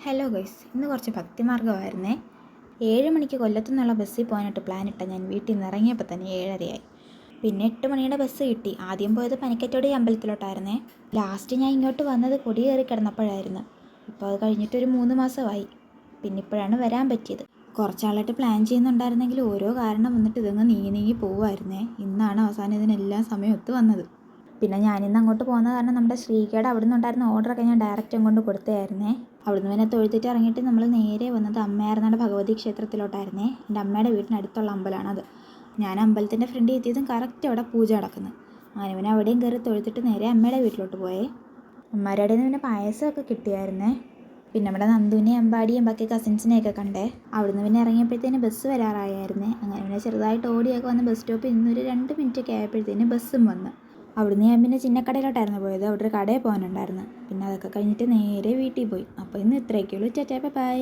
Hello guys, ഇന്ന് കുറച്ച് ഭക്തിമാർഗ്ഗമായിരുന്നേ. 7 മണിക്ക് കൊല്ലത്തു നിന്നുള്ള ബസ്സിൽ പോകാനായിട്ട് പ്ലാനിട്ട ഞാൻ വീട്ടിൽ നിന്ന് ഇറങ്ങിയപ്പോൾ തന്നെ 7:30 പിന്നെ 8 മണിയുടെ ബസ് കിട്ടി. ആദ്യം പോയത് പനിക്കത്തോടി അമ്പലത്തിലോട്ടായിരുന്നേ. ലാസ്റ്റ് ഞാൻ ഇങ്ങോട്ട് വന്നത് കൊടി കയറി കിടന്നപ്പോഴായിരുന്നു. ഇപ്പോൾ അത് കഴിഞ്ഞിട്ടൊരു 3 മാസമായി. പിന്നെ ഇപ്പോഴാണ് വരാൻ പറ്റിയത്. കുറച്ചാളായിട്ട് പ്ലാൻ ചെയ്യുന്നുണ്ടായിരുന്നെങ്കിൽ ഓരോ കാരണം വന്നിട്ട് ഇതങ്ങ് നീങ്ങി പോവുമായിരുന്നേ. ഇന്നാണ് അവസാനം ഇതിനെല്ലാം സമയം ഒത്തു വന്നത്. പിന്നെ ഞാനിന്ന് അങ്ങോട്ട് പോകുന്ന കാരണം നമ്മുടെ ശ്രീകയുടെ അവിടെ നിന്നുണ്ടായിരുന്ന ഓർഡറൊക്കെ ഞാൻ ഡയറക്റ്റ് അങ്ങോട്ട് കൊടുത്തതായിരുന്നേ. അവിടുന്ന് പിന്നെ തൊഴുത്തിട്ട് ഇറങ്ങിയിട്ട് നമ്മൾ നേരെ വന്നത് അമ്മയാർന്നട ഭഗവതി ക്ഷേത്രത്തിലോട്ടായിരുന്നേ. എൻ്റെ അമ്മയുടെ വീട്ടിനടുത്തുള്ള അമ്പലമാണത്. ഞാൻ അമ്പലത്തിൻ്റെ ഫ്രണ്ടിൽ എത്തിയതും കറക്റ്റ് അവിടെ പൂജ നടക്കുന്നു. അങ്ങനെ പിന്നെ അവിടെയും കയറി തൊഴുത്തിട്ട് നേരെ അമ്മയുടെ വീട്ടിലോട്ട് പോയേ. അമ്മമാരുടെ നിന്ന് പിന്നെ പായസമൊക്കെ കിട്ടിയായിരുന്നേ. പിന്നെ നമ്മുടെ നന്ദുവിനെയും അമ്പാടിയും ബാക്കി കസിൻസിനെയൊക്കെ കണ്ടേ. അവിടുന്ന് പിന്നെ ഇറങ്ങിയപ്പോഴത്തേന് ബസ് വരാറായിരുന്നേ. അങ്ങനെ പിന്നെ ചെറുതായിട്ട് ഓടിയൊക്കെ വന്ന് ബസ് സ്റ്റോപ്പിൽ നിന്നൊരു 2 മിനിറ്റൊക്കെ ആയപ്പോഴത്തേന് ബസ്സും വന്ന്. അവിടുന്ന് ഞാൻ പിന്നെ ചിന്നക്കടയിലോട്ടായിരുന്നു പോയത്. അവിടെ ഒരു കടയിൽ പോകാനുണ്ടായിരുന്നു. പിന്നെ അതൊക്കെ കഴിഞ്ഞിട്ട് നേരെ വീട്ടിൽ പോയി. അപ്പോൾ ഇന്ന് ഇത്രയൊക്കെയുള്ളൂ. ബൈ.